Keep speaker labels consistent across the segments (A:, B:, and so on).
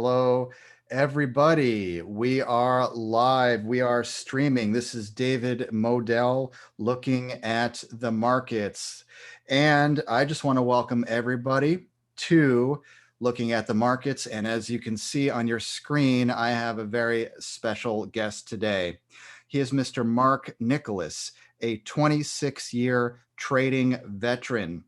A: Hello, everybody. We are live. We are streaming. This is David Modell looking at the markets. And I just want to welcome everybody to looking at the markets. And as you can see on your screen, I have a very special guest today. He is Mr. Mark Nicholas, a 26-year trading veteran.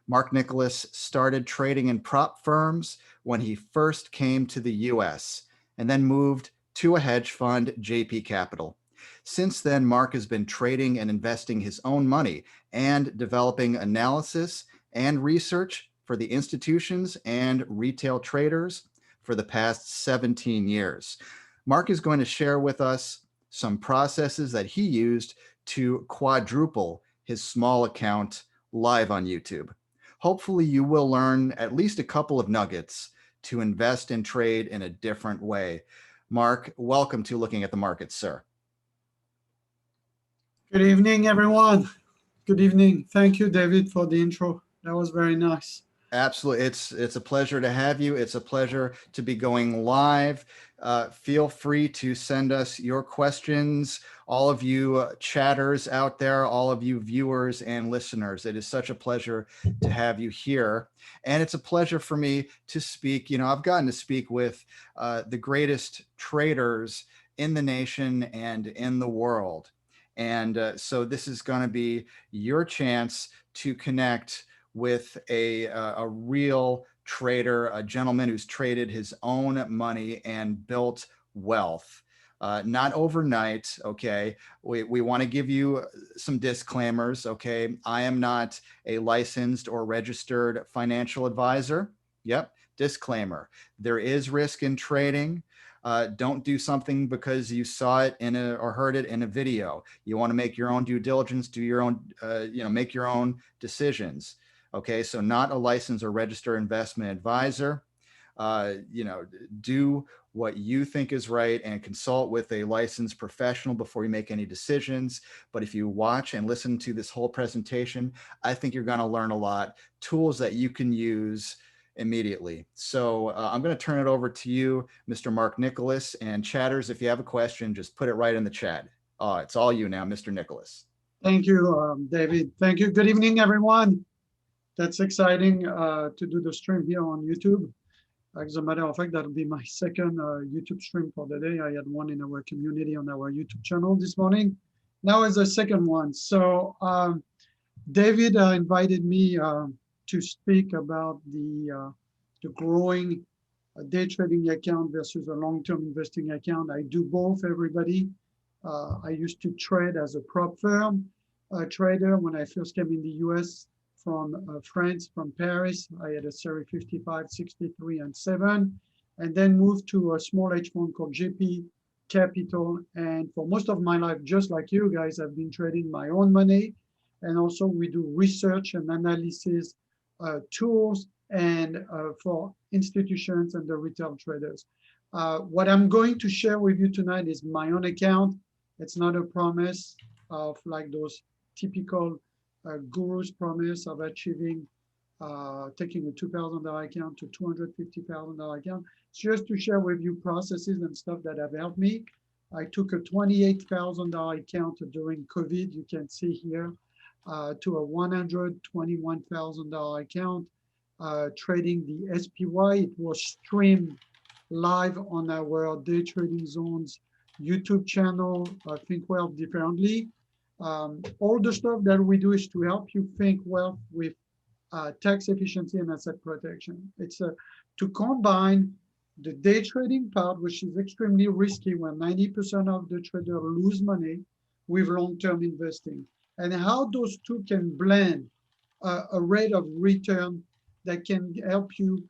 A: Mark Nicholas started trading in prop firms when he first came to the US and then moved to a hedge fund, JP Capital. Since then, Mark has been trading and investing his own money and developing analysis and research for the institutions and retail traders for the past 17 years. Mark is going to share with us some processes that he used to quadruple his small account live on YouTube. Hopefully you will learn at least a couple of nuggets to invest and trade in a different way. Mark, welcome to Looking at the Markets, sir.
B: Good evening, everyone. Good evening. Thank you, David, for the intro. That was very nice.
A: Absolutely. It's a pleasure to have you. It's a pleasure to be going live. Feel free to send us your questions, all of you chatters out there, all of you viewers and listeners. It is such a pleasure to have you here. And it's a pleasure for me to speak. You know, I've gotten to speak with the greatest traders in the nation and in the world. And so this is going to be your chance to connect with a real trader, a gentleman who's traded his own money and built wealth. Not overnight, okay? We want to give you some disclaimers, okay? I am not a licensed or registered financial advisor. Yep, disclaimer. There is risk in trading. Don't do something because you saw it or heard it in a video. You want to make your own due diligence, do your own, make your own decisions. Okay, so not a licensed or registered investment advisor. Do what you think is right and consult with a licensed professional before you make any decisions. But if you watch and listen to this whole presentation, I think you're going to learn a lot, tools that you can use immediately. So I'm going to turn it over to you, Mr. Mark Nicholas, and chatters, if you have a question, just put it right in the chat. It's all you now, Mr. Nicholas.
B: Thank you, David. Thank you. Good evening, everyone. That's exciting to do the stream here on YouTube. As a matter of fact, that'll be my second YouTube stream for the day. I had one in our community on our YouTube channel this morning. Now is the second one. So David invited me to speak about the growing day trading account versus a long-term investing account. I do both, everybody. I used to trade as a prop firm trader when I first came in the US. From France, from Paris. I had a Series 55, 63, and 7, and then moved to a small hedge fund called JP Capital. And for most of my life, just like you guys, I've been trading my own money. And also we do research and analysis tools and for institutions and the retail traders. What I'm going to share with you tonight is my own account. It's not a promise of like those typical guru's promise of achieving, taking a $2,000 account to $250,000 account. It's just to share with you processes and stuff that have helped me. I took a $28,000 account during COVID, you can see here, to a $121,000 account, trading the SPY. It was streamed live on our Day Trading Zones YouTube channel, Think Wealth Differently. All the stuff that we do is to help you think wealth with tax efficiency and asset protection. It's to combine the day trading part, which is extremely risky when 90% of the traders lose money, with long-term investing, and how those two can blend a rate of return that can help you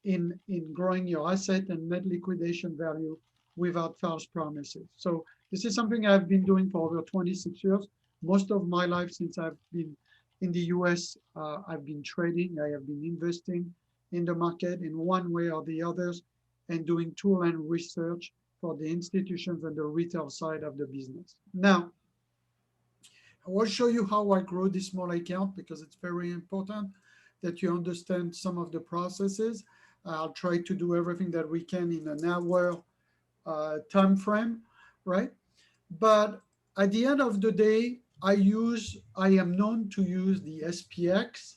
B: in growing your asset and net liquidation value without false promises. So this is something I've been doing for over 26 years. Most of my life since I've been in the US, I've been trading, I have been investing in the market in one way or the others, and doing tool and research for the institutions and the retail side of the business. Now, I will show you how I grow this small account because it's very important that you understand some of the processes. I'll try to do everything that we can in an hour time frame, right? But at the end of the day, I am known to use the SPX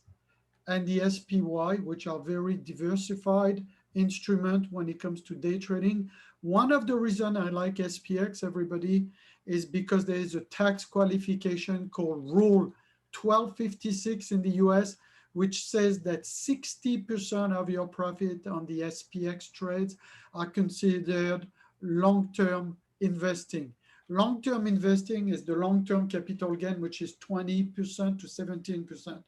B: and the SPY, which are very diversified instrument when it comes to day trading. One of the reasons I like SPX, everybody, is because there is a tax qualification called Rule 1256 in the US, which says that 60% of your profit on the SPX trades are considered long-term investing. Long-term investing is the long-term capital gain, which is 20% to 17%.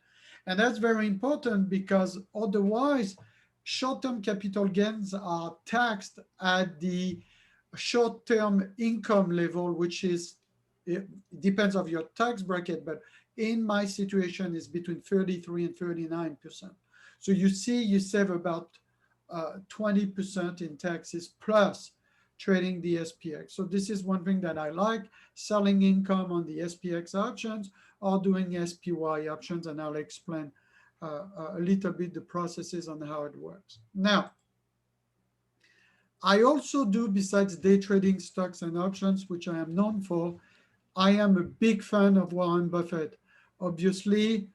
B: And that's very important because otherwise, short-term capital gains are taxed at the short-term income level, which is, it depends on your tax bracket, but in my situation is between 33 and 39%. So you see, you save about 20% in taxes plus trading the SPX. So this is one thing that I like, selling income on the SPX options or doing SPY options, and I'll explain a little bit the processes on how it works. Now, I also do, besides day trading stocks and options, which I am known for, I am a big fan of Warren Buffett. Obviously,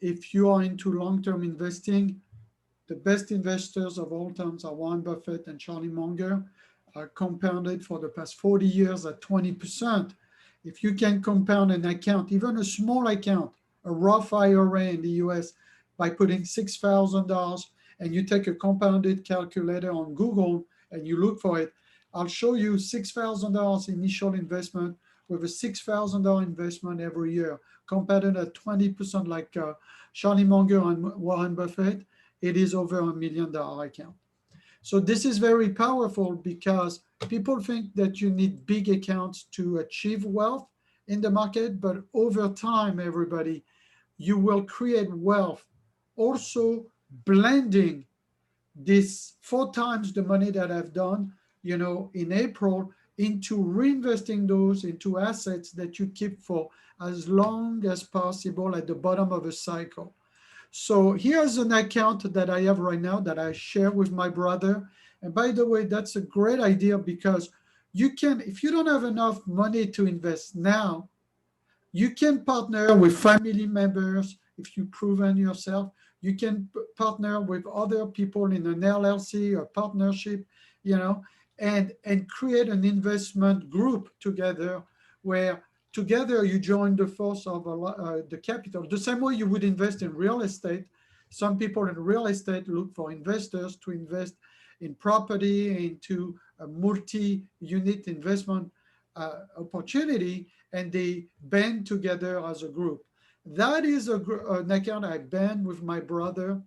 B: if you are into long-term investing, the best investors of all times are Warren Buffett and Charlie Munger, compounded for the past 40 years at 20%. If you can compound an account, even a small account, a Roth IRA in the US, by putting $6,000, and you take a compounded calculator on Google and you look for it, I'll show you $6,000 initial investment with a $6,000 investment every year, compounded at 20% like Charlie Munger and Warren Buffett. It is over $1 million account. So this is very powerful because people think that you need big accounts to achieve wealth in the market, but over time, everybody, you will create wealth. Also, blending this 4 times the money that I've done, in April, into reinvesting those into assets that you keep for as long as possible at the bottom of a cycle. So here's an account that I have right now that I share with my brother. And by the way, that's a great idea because you can, if you don't have enough money to invest now, you can partner with family members if you've proven yourself. You can partner with other people in an LLC or partnership, and create an investment group together where together you join the force of the capital. The same way you would invest in real estate. Some people in real estate look for investors to invest in property, into a multi-unit investment opportunity, and they band together as a group. That is an account I banned with my brother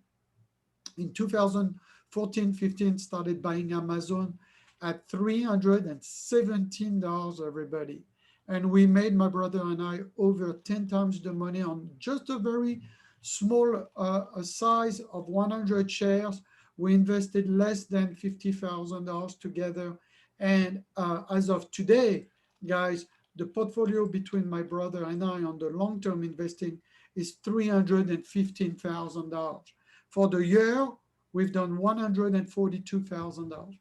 B: in 2014-15, started buying Amazon at $317, everybody. And we made, my brother and I, over 10 times the money on just a very small size of 100 shares. We invested less than $50,000 together. And as of today, guys, the portfolio between my brother and I on the long-term investing is $315,000. For the year, we've done $142,000.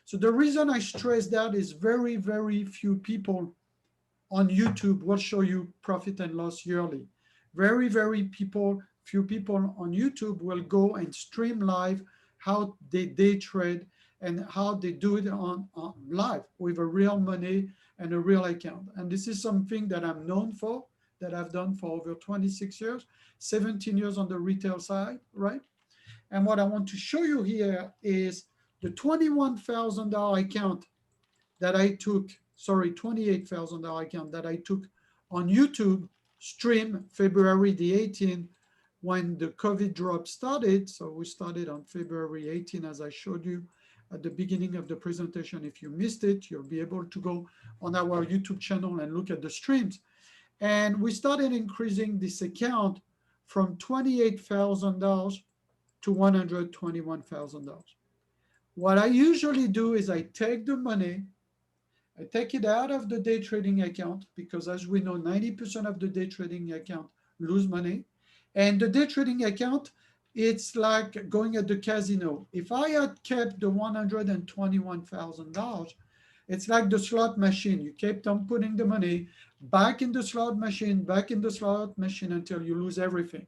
B: So the reason I stress that is very, very few people on YouTube will show you profit and loss yearly. Very, very few people on YouTube will go and stream live how they day trade and how they do it on live with a real money and a real account. And this is something that I'm known for, that I've done for over 26 years, 17 years on the retail side, right? And what I want to show you here is the $21,000 account that I took, sorry, $28,000 account that I took on YouTube stream February the 18th when the COVID drop started. So we started on February 18, as I showed you at the beginning of the presentation. If you missed it, you'll be able to go on our YouTube channel and look at the streams. And we started increasing this account from $28,000 to $121,000. What I usually do is I take the money, I take it out of the day trading account because, as we know, 90% of the day trading account lose money. And the day trading account It's like going at the casino. If I had kept the $121,000, it's like the slot machine. You kept on putting the money back in the slot machine, back in the slot machine until you lose everything.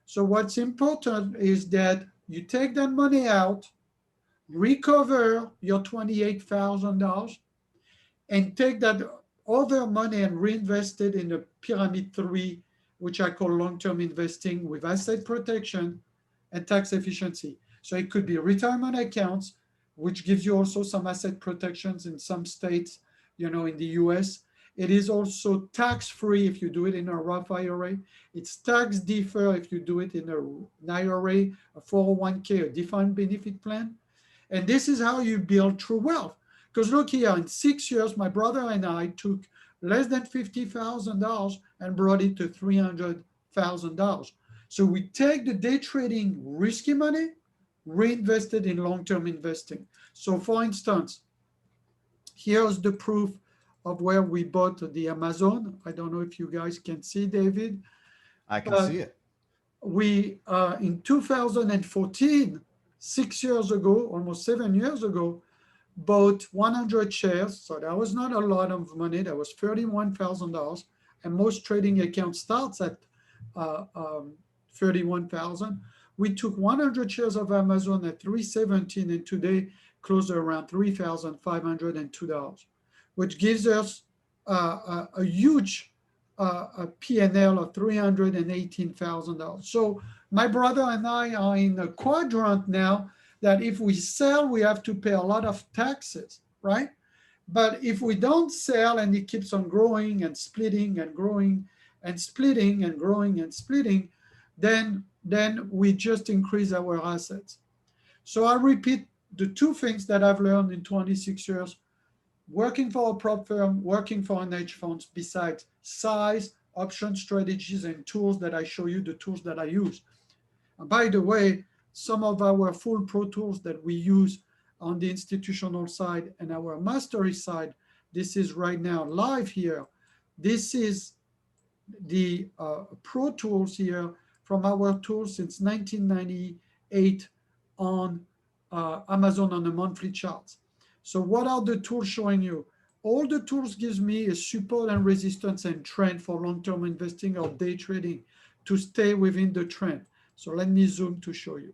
B: So what's important is that you take that money out, recover your $28,000, and take that other money and reinvest it in a pyramid three, which I call long-term investing with asset protection and tax efficiency. So it could be retirement accounts, which gives you also some asset protections in some states, in the US. It is also tax-free if you do it in a Roth IRA. It's tax defer if you do it in an IRA, a 401k, a defined benefit plan. And this is how you build true wealth. Because look here, in 6 years, my brother and I took less than $50,000 and brought it to $300,000. So we take the day trading risky money, reinvested in long-term investing. So for instance, here's the proof of where we bought the Amazon. I don't know if you guys can see, David,
A: I can
B: but
A: see it.
B: we in 2014, 6 years ago, almost 7 years ago, bought 100 shares. So that was not a lot of money. That was $31,000. And most trading accounts starts at uh, um, 31,000. We took 100 shares of Amazon at 317 and today closed around $3,502, which gives us a huge a P&L of $318,000. So my brother and I are in a quadrant now that if we sell, we have to pay a lot of taxes, right? But if we don't sell and it keeps on growing and splitting and growing and splitting and growing and splitting, then we just increase our assets. So I repeat the two things that I've learned in 26 years: working for a prop firm, working for an hedge funds, besides size, option strategies, and tools that I show you, the tools that I use. And by the way, some of our full pro tools that we use on the institutional side and our mastery side, this is right now live here. This is the pro tools here from our tools since 1998 on Amazon on the monthly charts. So what are the tools showing you? All the tools gives me is support and resistance and trend for long-term investing or day trading to stay within the trend. So let me zoom to show you.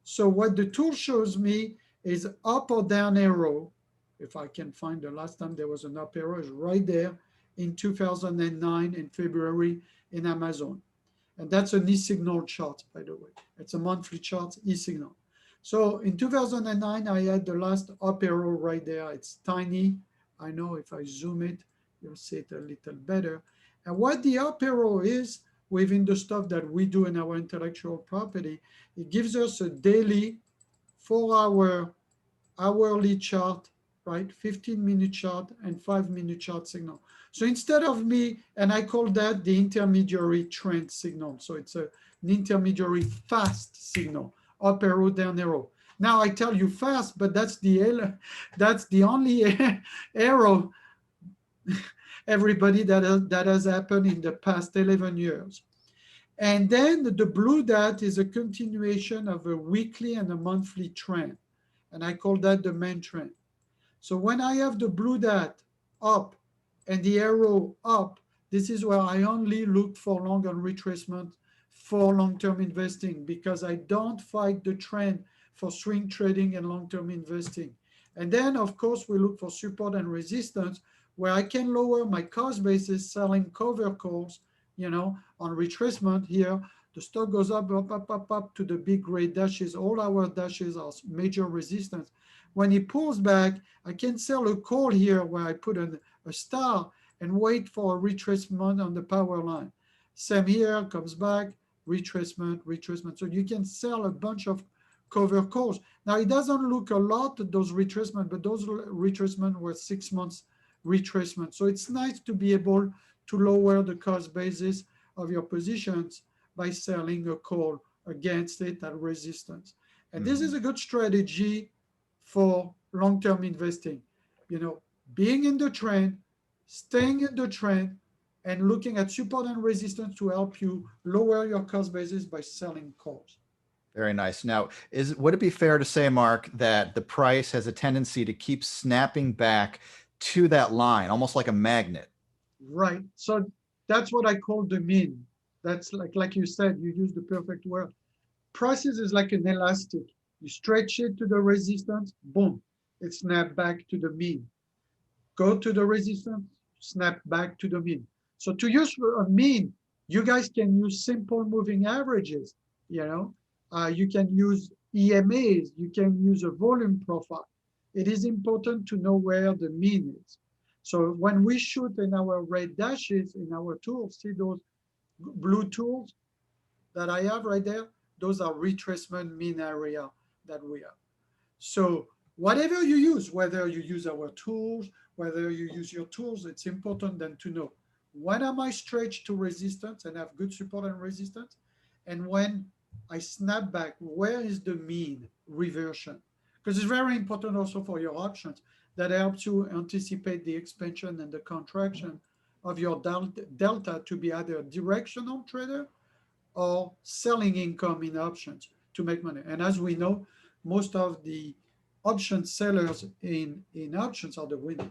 B: So what the tool shows me is up or down arrow. If I can find the last time there was an up arrow, is right there in 2009 in February in Amazon. And that's an e-signal chart, by the way. It's a monthly chart, e-signal. So in 2009, I had the last up arrow right there. It's tiny. I know if I zoom it, you'll see it a little better. And what the up arrow is within the stuff that we do in our intellectual property, it gives us a daily 4 hour hourly chart, right? 15-minute chart and 5-minute chart signal. So instead of me, and I call that the intermediary trend signal. So it's an intermediary fast signal, up arrow, down arrow. Now I tell you fast, but that's the only arrow, everybody, that has happened in the past 11 years. And then the blue dot is a continuation of a weekly and a monthly trend. And I call that the main trend. So when I have the blue dot up and the arrow up, this is where I only look for long on retracement for long-term investing, because I don't fight the trend for swing trading and long-term investing. And then, of course, we look for support and resistance where I can lower my cost basis selling cover calls, on retracement here. The stock goes up, up, up, up, up to the big gray dashes. All our dashes are major resistance. When it pulls back, I can sell a call here where I put a star and wait for a retracement on the power line. Same here, comes back, retracement, retracement. So you can sell a bunch of cover calls. Now, it doesn't look a lot, those retracement, but those retracement were 6 months retracement. So it's nice to be able to lower the cost basis of your positions by selling a call against it at resistance. And this is a good strategy for long-term investing. Being in the trend, staying in the trend, and looking at support and resistance to help you lower your cost basis by selling calls.
A: Very nice. Now, would it be fair to say, Mark, that the price has a tendency to keep snapping back to that line, almost like a magnet?
B: Right. So that's what I call the mean. That's like you said, you use the perfect word. Prices is like an elastic. You stretch it to the resistance, boom, it snaps back to the mean. Go to the resistance, snap back to the mean. So to use a mean, you guys can use simple moving averages. You know, you can use EMAs, you can use a volume profile. It is important to know where the mean is. So when we shoot in our red dashes in our tools, see those blue tools that I have right there? Those are retracement mean area that we have. So whatever you use, whether you use our tools, whether you use your tools, it's important then to know when am I stretched to resistance and have good support and resistance, and when I snap back, where is the mean reversion? Because it's very important also for your options that helps you anticipate the expansion and the contraction of your delta to be either a directional trader or selling income in options to make money. And as we know, most of the option sellers in options are the winner.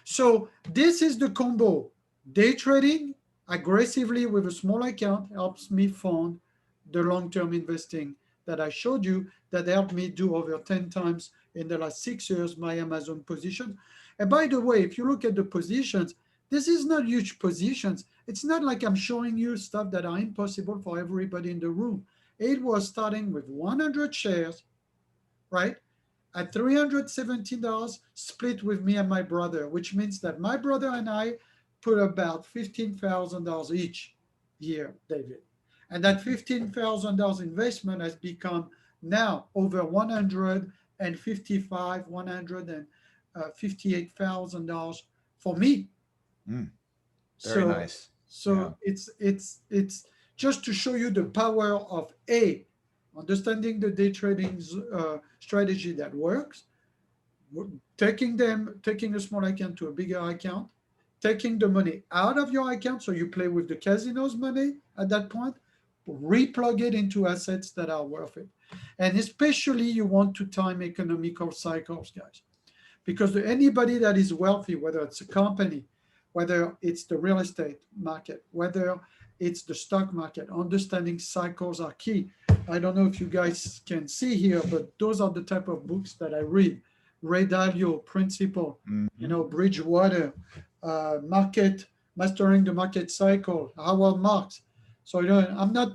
B: So this is the combo. Day trading aggressively with a small account helps me fund the long-term investing that I showed you that helped me do over 10 times in the last 6 years my Amazon position. And by the way, if you look at the positions, this is not huge positions. It's not like I'm showing you stuff that are impossible for everybody in the room. It was starting with 100 shares, right? At $317 split with me and my brother, which means that my brother and I put about $15,000 each year, David. And that $15,000 investment has become now over 155, $158,000 for me.
A: Mm, very
B: So
A: nice. Yeah.
B: so it's just to show you the power of A, understanding the day trading strategy that works, taking a small account to a bigger account, taking the money out of your account so you play with the casino's money at that point, replug it into assets that are worth it. And especially you want to time economical cycles, guys, because anybody that is wealthy, whether it's a company, whether it's the real estate market, whether it's the stock market, understanding cycles are key. I don't know if you guys can see here, but those are the type of books that I read. Ray Dalio, Principle,
A: Mm-hmm.
B: Bridgewater, Market, Mastering the Market Cycle, Howard Marks. So, I'm not,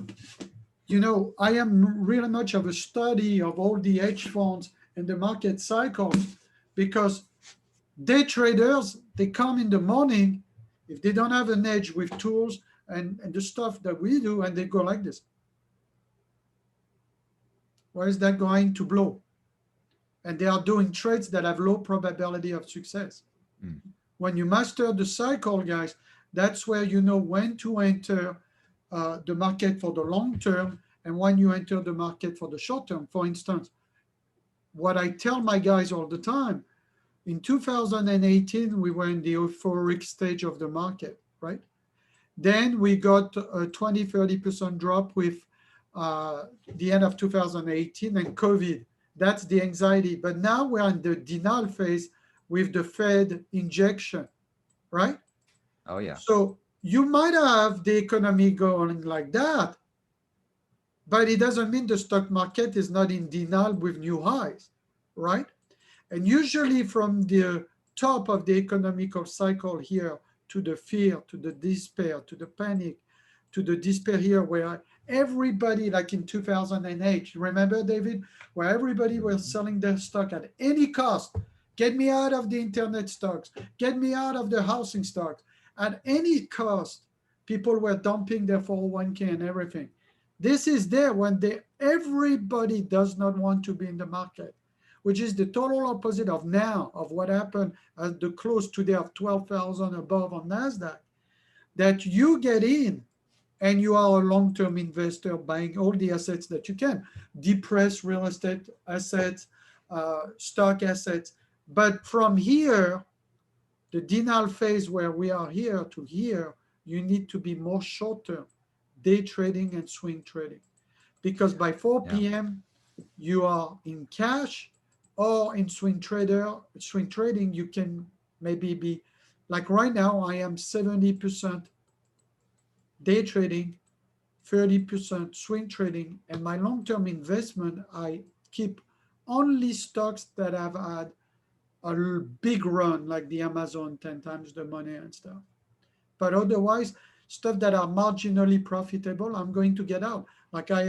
B: I am really much of a study of all the hedge funds and the market cycles because day traders, they come in the morning, if they don't have an edge with tools and the stuff that we do, and they go like this. Where is that going to blow? And they are doing trades that have low probability of success.
A: Mm.
B: When you master the cycle, guys, that's where you know when to enter the market for the long term and when you enter the market for the short term. For instance, what I tell my guys all the time, in 2018, we were in the euphoric stage of the market, right? Then we got a 20, 30% drop with the end of 2018 and COVID. That's the anxiety. But now we're in the denial phase with the Fed injection, right?
A: Oh, yeah.
B: So you might have the economy going like that, but it doesn't mean the stock market is not in denial with new highs, right? And usually from the top of the economical cycle here to the fear, to the despair, to the panic, to the despair here, where everybody, like in 2008, remember, David, where everybody was selling their stock at any cost. Get me out of the internet stocks. Get me out of the housing stocks. At any cost, people were dumping their 401k and everything. This is there when everybody does not want to be in the market, which is the total opposite of now, of what happened at the close today of 12,000 above on NASDAQ, that you get in and you are a long-term investor buying all the assets that you can, depressed real estate assets, stock assets. But from here, the denial phase where we are here to here, you need to be more short term, day trading and swing trading. Because by
A: Yeah.
B: 4 p.m., you are in cash, or in swing trading, you can maybe be like right now, I am 70% day trading, 30% swing trading, and my long-term investment, I keep only stocks that have had a big run, like the Amazon 10 times the money and stuff. But otherwise, stuff that are marginally profitable, I'm going to get out. Like I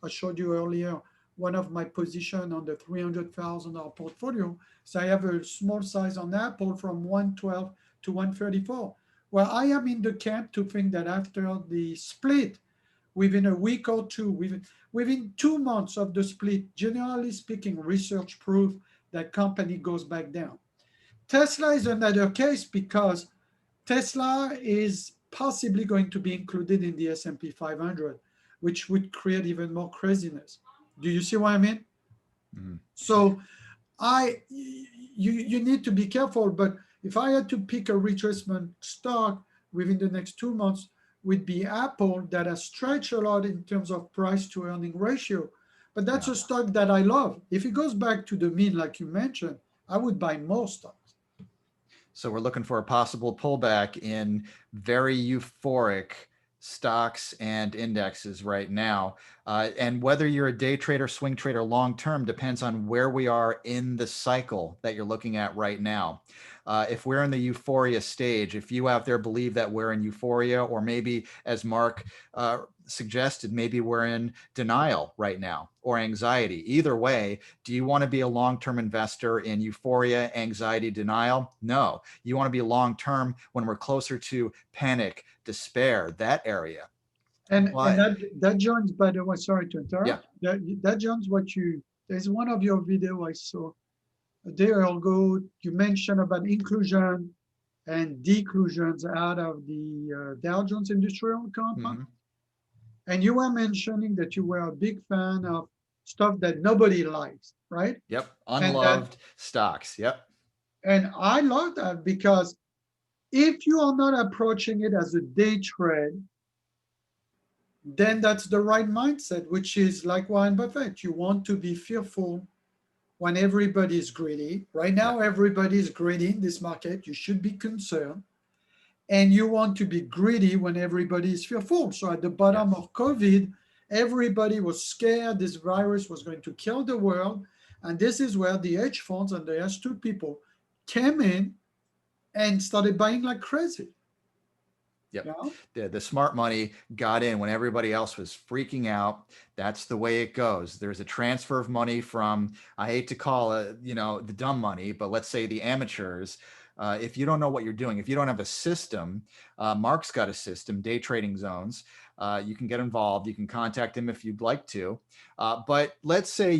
B: showed you earlier, one of my position on the $300,000 portfolio. So I have a small size on Apple from 112 to 134. Well, I am in the camp to think that after the split, within a week or two, within 2 months of the split, generally speaking, research proof that company goes back down. Tesla is another case because Tesla is possibly going to be included in the S&P 500, which would create even more craziness. Do you see what I mean?
A: Mhm.
B: So you need to be careful. But if I had to pick a retracement stock within the next 2 months, would be Apple, that has stretched a lot in terms of price to earning ratio. But that's
A: Yeah.
B: a stock that I love. If it goes back to the mean, like you mentioned, I would buy more stocks.
A: So we're looking for a possible pullback in very euphoric stocks and indexes right now. And whether you're a day trader, swing trader, long term depends on where we are in the cycle that you're looking at right now. If we're in the euphoria stage, if you out there believe that we're in euphoria, or maybe as Mark suggested, maybe we're in denial right now or anxiety. Either way, do you want to be a long-term investor in euphoria, anxiety, denial? No. You want to be long-term when we're closer to panic, despair, that area.
B: And
A: But
B: that joins, by the way, sorry to
A: yeah.
B: interrupt. That joins what you. There's one of your video I saw a day ago. You mentioned about inclusion and declusions out of the Dow Jones Industrial Compound,
A: Mm-hmm.
B: and you were mentioning that you were a big fan of stuff that nobody likes, right?
A: Yep.
B: And that,
A: Unloved stocks. Yep.
B: and I love that because if you are not approaching it as a day trade, then that's the right mindset, which is like Warren Buffett. You want to be fearful when everybody is greedy. Right
A: Yeah.
B: now, everybody is greedy in this market. You should be concerned. And you want to be greedy when everybody is fearful. So at the bottom
A: Yes.
B: of COVID, everybody was scared this virus was going to kill the world. And this is where the hedge funds and the astute people came in and started buying like crazy.
A: Yep.
B: You know?
A: The smart money got in when everybody else was freaking out. That's the way it goes. There's a transfer of money from, I hate to call it, the dumb money, but let's say the amateurs. If you don't know what you're doing, if you don't have a system, Mark's got a system, day trading zones. You can get involved. You can contact him if you'd like to. But let's say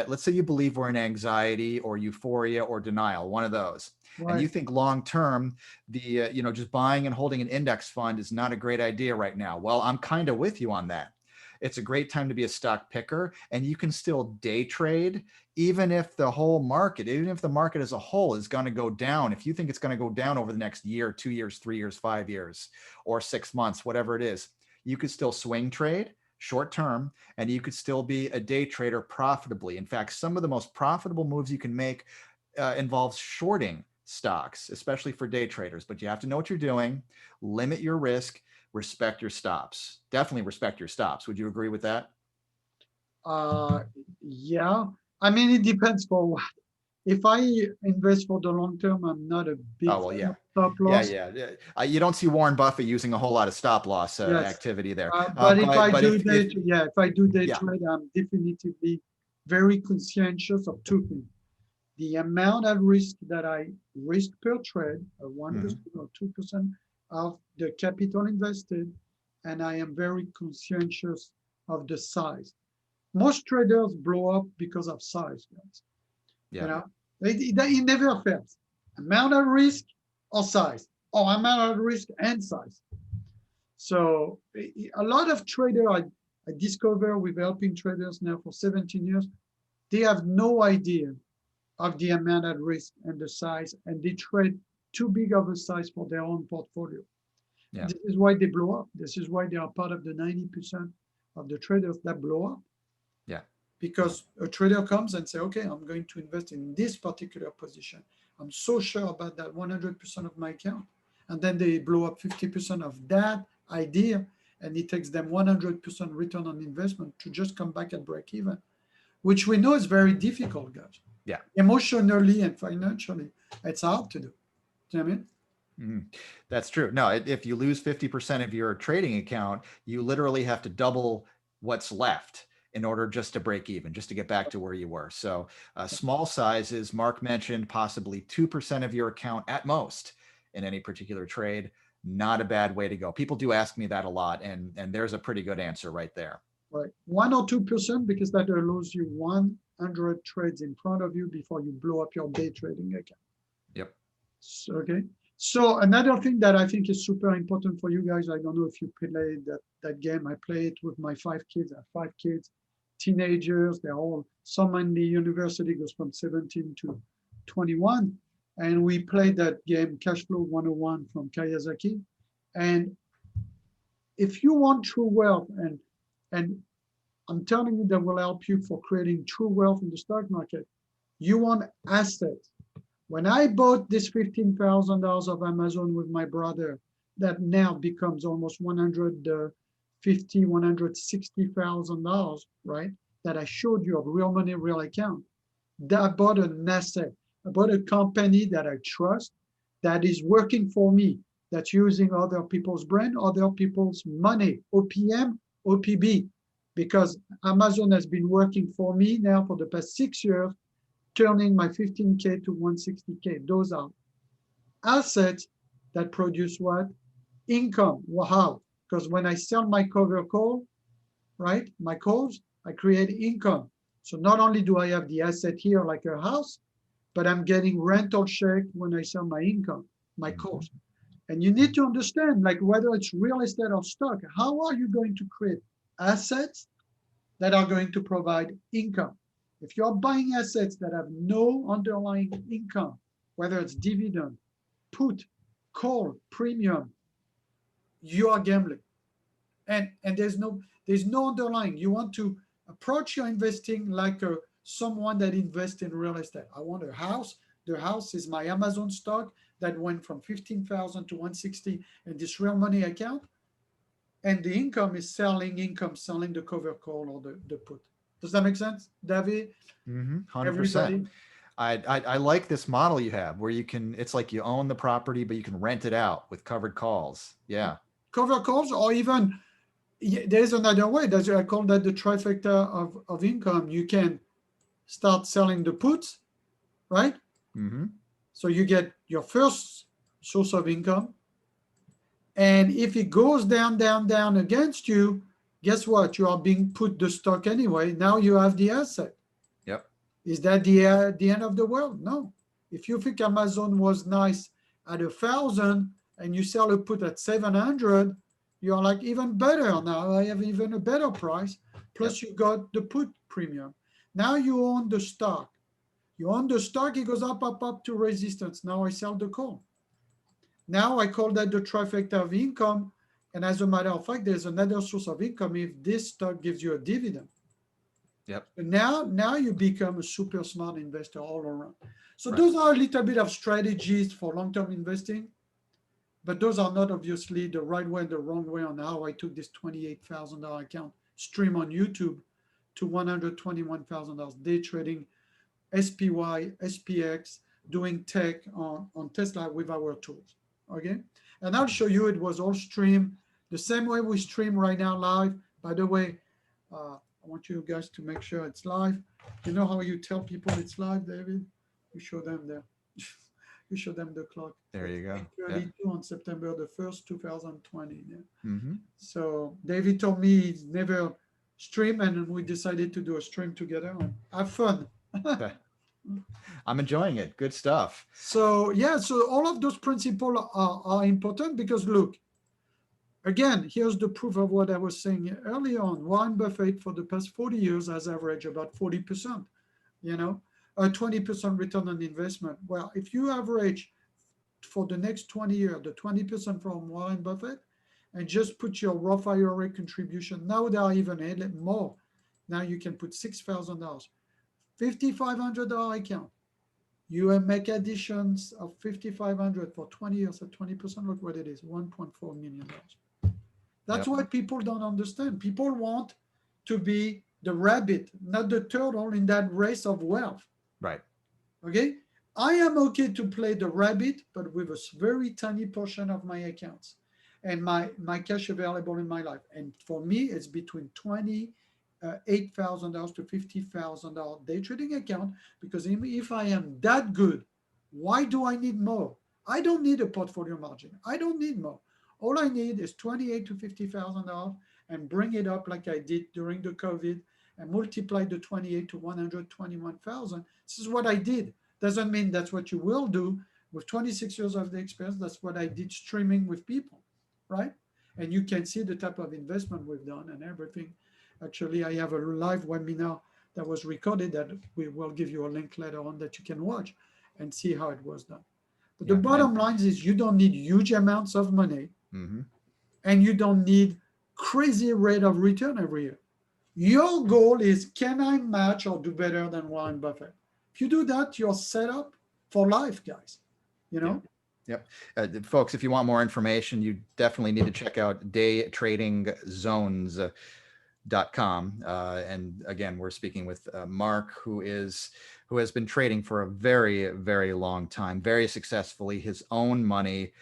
A: let's say you believe we're in anxiety or euphoria or denial, one of those. And
B: Right.
A: you think long term, just buying and holding an index fund is not a great idea right now. Well, I'm kind of with you on that. It's a great time to be a stock picker, and you can still day trade even if the market as a whole is going to go down. If you think it's going to go down over the next year, 2 years, 3 years, 5 years, or 6 months, whatever it is, you could still swing trade short term, and you could still be a day trader profitably. In fact, some of the most profitable moves you can make involves shorting stocks, especially for day traders. But you have to know what you're doing, limit your risk, respect your stops. Definitely respect your stops. Would you agree with that?
B: Uh, yeah. I mean, it depends for what. If I invest for the long term, I'm not a big
A: Oh, well,
B: fan
A: yeah.
B: of stop
A: Yeah,
B: loss.
A: yeah. You don't see Warren Buffett using a whole lot of stop loss
B: Yes.
A: activity there.
B: But if I
A: But
B: do
A: if
B: if I do day
A: yeah.
B: trade, I'm definitively very conscientious of two things. The amount of risk that I risk per trade,
A: Mhm.
B: 1% or 2% of the capital invested, and I am very conscientious of the size. Most traders blow up because of size, guys. You
A: Yeah.
B: know, it never fails. Amount of risk or size, or amount of risk and size. So a lot of traders I discover with helping traders now for 17 years, they have no idea of the amount at risk and the size, and they trade too big of a size for their own portfolio.
A: Yeah.
B: This is why they blow up. This is why they are part of the 90% of the traders that blow up.
A: Yeah.
B: Because a trader comes and say, okay, I'm going to invest in this particular position. I'm so sure about that 100% of my account. And then they blow up 50% of that idea, and it takes them 100% return on investment to just come back at break even, which we know is very difficult, guys.
A: Yeah.
B: Emotionally and financially, it's hard to do. Do you know what I mean?
A: That's true. No, if you lose 50% of your trading account, you literally have to double what's left in order just to break even, just to get back to where you were. So small sizes, Mark mentioned possibly 2% of your account at most in any particular trade. Not a bad way to go. People do ask me that a lot, and there's a pretty good answer right there.
B: Right. 1 or 2%, because that allows you 100 trades in front of you before you blow up your day trading account.
A: Yep.
B: So, okay. So another thing that I think is super important for you guys, I don't know if you played that game. I play it with my 5 kids. I have 5 kids, teenagers. They're all, some in the university goes from 17 to 21. And we played that game, Cash Flow 101 from Kiyosaki. And if you want true wealth, and I'm telling you that will help you for creating true wealth in the stock market, you want assets. When I bought this $15,000 of Amazon with my brother, that now becomes almost $150,000, $160,000, right? That I showed you of real money, real account. That I bought an asset. I bought a company that I trust, that is working for me, that's using other people's brand, other people's money, OPM, OPB, because Amazon has been working for me now for the past 6 years, turning my 15K to 160K. Those are assets that produce what? Income. Wow. Because when I sell my cover call, right, my calls, I create income. So not only do I have the asset here like a house, but I'm getting rental check when I sell my income, my calls. And you need to understand, like whether it's real estate or stock, how are you going to create assets that are going to provide income? If you're buying assets that have no underlying income, whether it's dividend, put, call, premium, you are gambling. And there's no underlying. You want to approach your investing like someone that invests in real estate. I want a house. The house is my Amazon stock that went from 15,000 to 160 in this real money account. And the income is selling the cover call or the put. Does that make sense, David?
A: 100%.
B: Everybody?
A: I like this model you have where you can, it's like you own the property, but you can rent it out with covered calls. Yeah.
B: Cover calls, or even there's another way. I call that the trifecta of income. You can start selling the puts, right? So you get your first source of income. And if it goes down, down, down against you, guess what? You are being put the stock anyway. Now you have the asset.
A: Yep.
B: Is that the end of the world? No. If you think Amazon was nice at 1,000 and you sell a put at 700, you're like, even better. Now I have even a better price. Plus you got the put premium. Now you own the stock. You own the stock, it goes up, up, up to resistance. Now I sell the call. Now I call that the trifecta of income. And as a matter of fact, there's another source of income if this stock gives you a dividend.
A: Yep.
B: Now you become a super smart investor all around. So
A: Right.
B: those are a little bit of strategies for long-term investing, but those are not obviously the right way and the wrong way on how I took this $28,000 account stream on YouTube to $121,000 day trading, SPY, SPX, doing tech on Tesla with our tools. Okay, and I'll show you it was all streamed the same way we stream right now live. By the way, I want you guys to make sure it's live. You know how you tell people it's live, David? You show them there. You show them the clock.
A: There you go.
B: 8:32 on September the 1st, 2020. Yeah.
A: Mm-hmm.
B: So David told me he's never stream, and we decided to do a stream together and have fun.
A: I'm enjoying it. Good stuff.
B: So yeah, so all of those principles are important because look, again, here's the proof of what I was saying earlier on. Warren Buffett for the past 40 years has averaged about 40%, a 20% return on investment. Well, if you average for the next 20 years, the 20% from Warren Buffett, and just put your Roth IRA contribution. Now they are even more. Now you can put $6,000, $5,500 account. You make additions of 5,500 for 20 years at 20%. Look what it is, $1.4 million. That's
A: Yep.
B: what people don't understand. People want to be the rabbit, not the turtle in that race of wealth.
A: Right.
B: Okay? I am okay to play the rabbit, but with a very tiny portion of my accounts and my cash available in my life. And for me, it's between $28,000 to $50,000 day trading account, because if I am that good, why do I need more? I don't need a portfolio margin. I don't need more. All I need is $28,000 to $50,000 and bring it up like I did during the COVID and multiply the 28 to 121,000. This is what I did. Doesn't mean that's what you will do. With 26 years of the experience, that's what I did streaming with people, right? And you can see the type of investment we've done and everything. Actually, I have a live webinar that was recorded that we will give you a link later on that you can watch and see how it was done. But the
A: Yeah. And
B: bottom line is you don't need huge amounts of money,
A: mm-hmm.
B: and you don't need crazy rate of return every year. Your goal is, can I match or do better than Warren Buffett? If you do that, you're set up for life, guys. You
A: Yeah.
B: know?
A: Yep. Folks, if you want more information, you definitely need to check out daytradingzones.com. And again, we're speaking with Mark, who has been trading for a very, very long time, very successfully, his own money.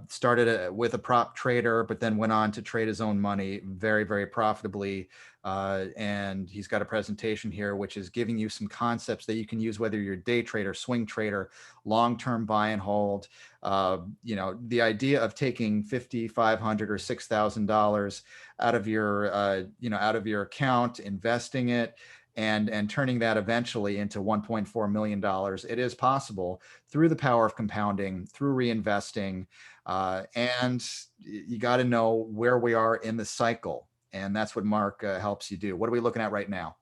A: Started with a prop trader, but then went on to trade his own money very, very profitably. And he's got a presentation here, which is giving you some concepts that you can use, whether you're a day trader, swing trader, long-term buy and hold. The idea of taking $5,500 or $6,000 out of your account, investing it, and turning that eventually into $1.4 million. It is possible through the power of compounding, through reinvesting, and you got to know where we are in the cycle. And that's what Mark helps you do. What are we looking at right now?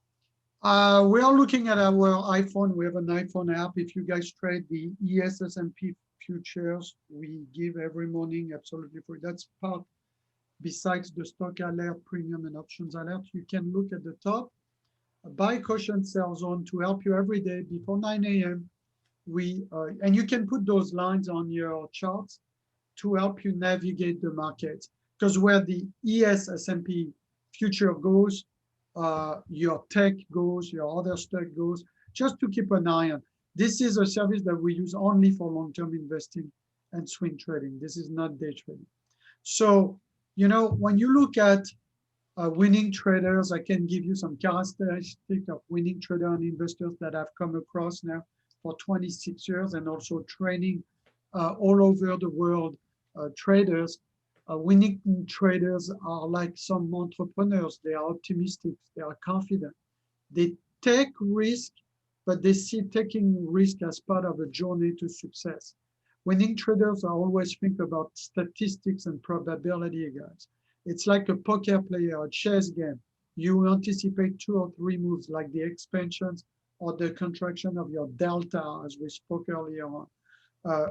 B: We are looking at our iPhone. We have an iPhone app. If you guys trade the ES S&P futures, we give every morning absolutely free. That's part, besides the stock alert, premium, and options alert. You can look at the top, buy caution sell zone to help you every day before 9 a.m. And you can put those lines on your charts to help you navigate the markets. Because where the ES S&P future goes, your tech goes, your other stock goes, just to keep an eye on. This is a service that we use only for long-term investing and swing trading. This is not day trading. So, when you look at winning traders, I can give you some characteristics of winning trader and investors that I've come across now for 26 years, and also training all over the world traders. Winning traders are like some entrepreneurs. They are optimistic, they are confident. They take risk, but they see taking risk as part of a journey to success. Winning traders are always think about statistics and probability, guys. It's like a poker player, a chess game. You anticipate 2 or 3 moves, like the expansions or the contraction of your delta, as we spoke earlier on.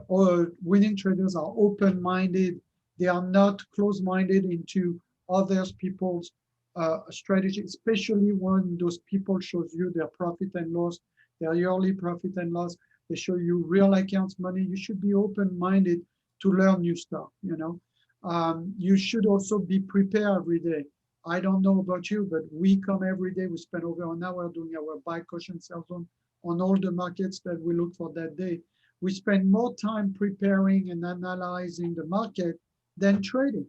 B: Or winning traders are open-minded. They are not close-minded into others people's strategy, especially when those people shows you their profit and loss, their yearly profit and loss. They show you real accounts money. You should be open-minded to learn new stuff. You should also be prepared every day. I don't know about you, but we come every day. We spend over an hour doing our buy caution sell zone on all the markets that we look for that day. We spend more time preparing and analyzing the market than trading.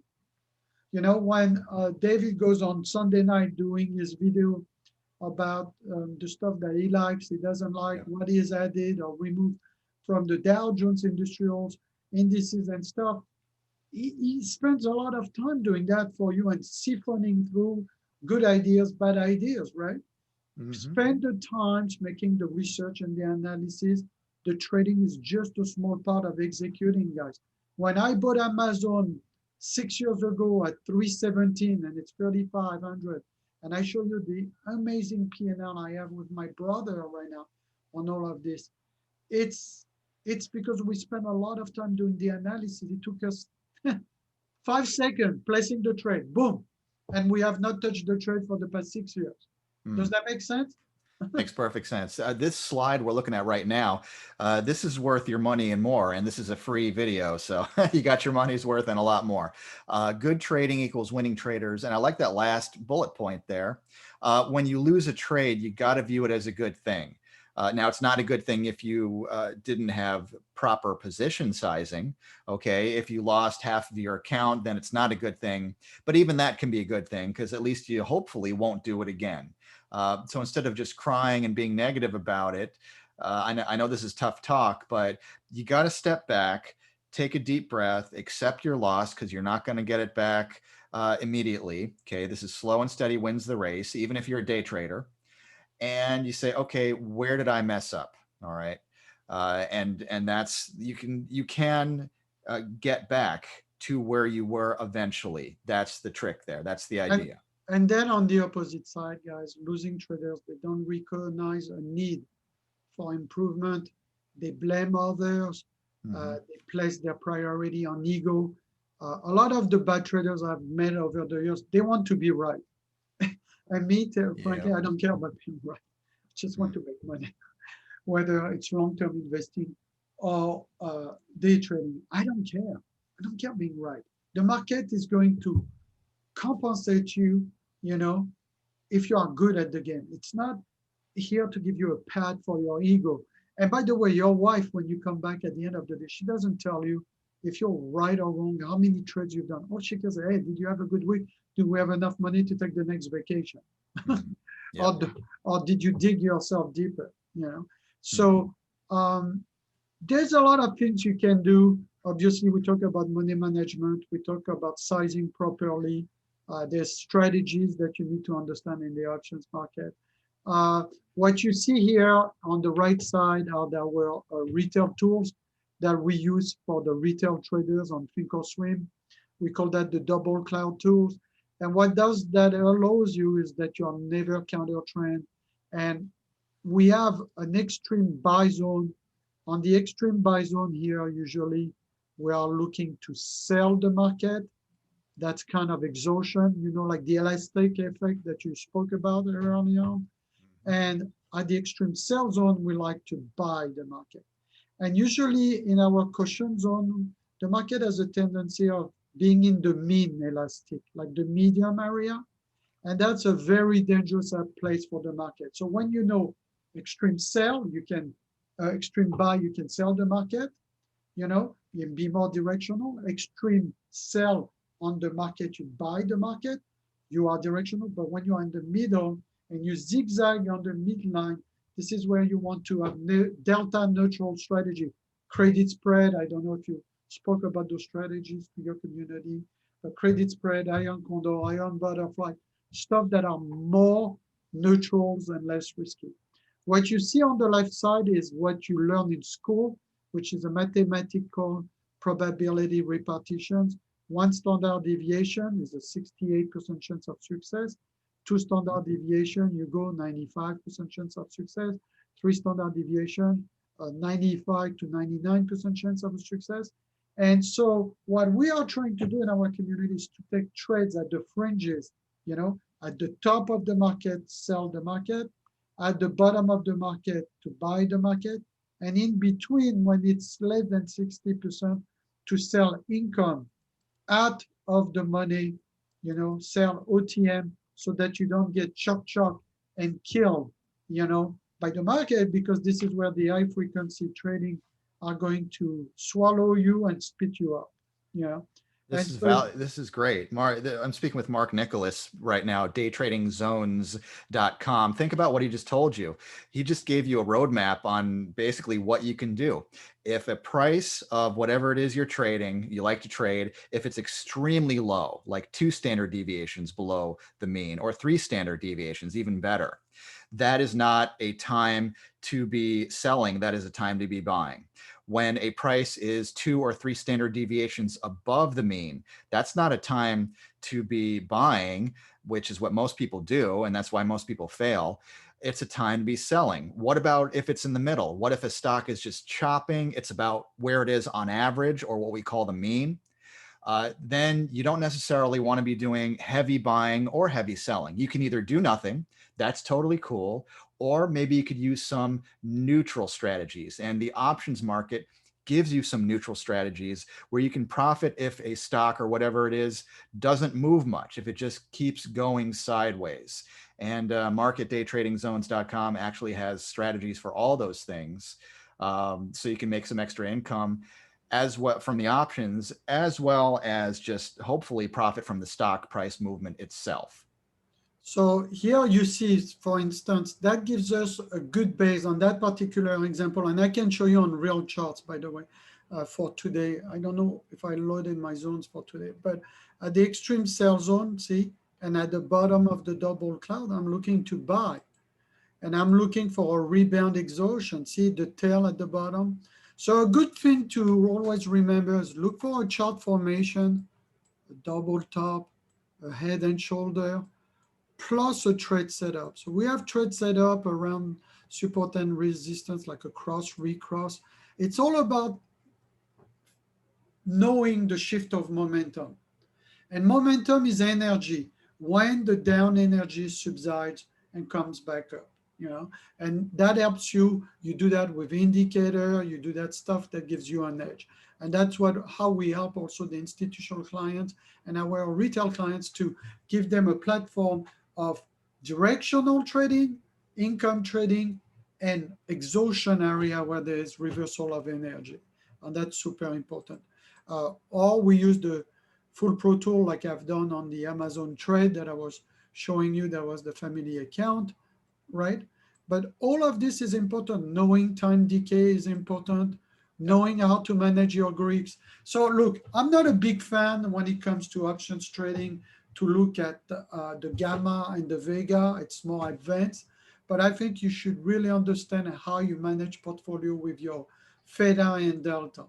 B: When David goes on Sunday night doing his video about the stuff that he likes, he doesn't like,
A: Yeah.
B: what is added or removed from the Dow Jones Industrials indices and stuff, he spends a lot of time doing that for you and siphoning through good ideas, bad ideas, right?
A: Mm-hmm.
B: Spend the time making the research and the analysis. The trading is just a small part of executing, guys. When I bought Amazon 6 years ago at 317 and it's 3,500, and I show you the amazing P&L I have with my brother right now on all of this, it's It's because we spent a lot of time doing the analysis. It took us 5 seconds placing the trade, boom, and we have not touched the trade for the past 6 years. Does
A: Mm.
B: that make sense?
A: Makes perfect sense. This slide we're looking at right now, this is worth your money and more, and this is a free video, so you got your money's worth and a lot more. Good trading equals winning traders, and I like that last bullet point there. When you lose a trade, you got to view it as a good thing. Now, it's not a good thing if you didn't have proper position sizing. Okay, if you lost half of your account, then it's not a good thing. But even that can be a good thing because at least you hopefully won't do it again. So instead of just crying and being negative about it, I know this is tough talk, but you got to step back, take a deep breath, accept your loss because you're not going to get it back immediately. Okay, this is slow and steady wins the race, even if you're a day trader. And you say, okay, where did I mess up? All right, and that's you can get back to where you were eventually. That's the trick there. That's the
B: And
A: idea.
B: and then on the opposite side, guys, losing traders, they don't recognize a need for improvement. They blame others.
A: Hmm.
B: They place their priority on ego. A lot of the bad traders I've met over the years, they want to be right. And me,
A: Yeah.
B: frankly, I don't care about being right. I just want
A: Mm.
B: to make money, whether it's long-term investing or day trading. I don't care. I don't care being right. The market is going to compensate you, you know, if you are good at the game. It's not here to give you a pat for your ego. And by the way, your wife, when you come back at the end of the day, she doesn't tell you if you're right or wrong, how many trades you've done. All she can say, hey, did you have a good week? Do we have enough money to take the next vacation?
A: Mm.
B: or,
A: Yep.
B: or did you dig yourself deeper? You know,
A: Hmm.
B: so there's a lot of things you can do. Obviously, we talk about money management. We talk about sizing properly. There's strategies that you need to understand in the options market. Uh, what you see here on the right side are our retail tools that we use for the retail traders on Thinkorswim. We call that the double cloud tools. And what does that allows you is that you're never counter trend. And we have an extreme buy zone. On the extreme buy zone here, usually we are looking to sell the market. That's kind of exhaustion, like the elastic effect that you spoke about earlier. And at the extreme sell zone, we like to buy the market. And usually in our caution zone, the market has a tendency of being in the mean elastic, like the medium area. And that's a very dangerous place for the market. So when you know extreme sell, you can extreme buy, you can sell the market, you be more directional. Extreme sell on the market, you buy the market, you are directional. But when you are in the middle and you zigzag on the midline, this is where you want to have delta neutral strategy. Credit spread, I don't know if you spoke about those strategies to your community, but credit spread, iron condor, iron butterfly, stuff that are more neutrals and less risky. What you see on the left side is what you learn in school, which is a mathematical probability repartitions. One standard deviation is a 68% chance of success. Two standard deviation, you go 95% chance of success. Three standard deviation, 95 to 99% chance of success. And so what we are trying to do in our community is to take trades at the fringes, at the top of the market, sell the market, at the bottom of the market to buy the market, and in between when it's less than 60% to sell income out of the money, sell OTM so that you don't get chopped and killed, by the market, because this is where the high frequency trading are going to swallow you and spit you up, you know.
A: This
B: And
A: is
B: so
A: This is great. I'm speaking with Mark Nicholas right now, daytradingzones.com. Think about what he just told you. He just gave you a roadmap on basically what you can do. If a price of whatever it is you're trading, you like to trade, if it's extremely low, like 2 standard deviations below the mean or 3 standard deviations, even better, that is not a time to be selling. That is a time to be buying. When a price is 2 or 3 standard deviations above the mean, that's not a time to be buying, which is what most people do. And that's why most people fail. it's a time to be selling. What about if it's in the middle? What if a stock is just chopping? It's about where it is on average, or what we call the mean. Then you don't necessarily want to be doing heavy buying or heavy selling. You can either do nothing, that's totally cool, or maybe you could use some neutral strategies. And the options market gives you some neutral strategies where you can profit if a stock or whatever it is doesn't move much, if it just keeps going sideways. And marketdaytradingzones.com actually has strategies for all those things. So you can make some extra income as well from the options, as well as just hopefully profit from the stock price movement itself.
B: So here you see, for instance, that gives us a good base on that particular example. And I can show you on real charts, by the way, for today. I don't know if I loaded my zones for today, but at the extreme sell zone, see, and at the bottom of the double cloud, I'm looking to buy. And I'm looking for a rebound exhaustion. See the tail at the bottom? So a good thing to always remember is look for a chart formation, a double top, a head and shoulder, plus a trade setup. So we have trade setup around support and resistance, like a cross, recross. It's all about knowing the shift of momentum. And momentum is energy. When the down energy subsides and comes back up, and that helps you. You do that with indicator, you do that stuff that gives you an edge. And that's how we help also the institutional clients and our retail clients to give them a platform of directional trading, income trading, and exhaustion area where there is reversal of energy. And that's super important. Or we use the full pro tool like I've done on the Amazon trade that I was showing you. That was the family account, right? But all of this is important. Knowing time decay is important. Knowing how to manage your Greeks. So look, I'm not a big fan when it comes to options trading to look at the Gamma and the Vega. It's more advanced. But I think you should really understand how you manage portfolio with your Theta and Delta.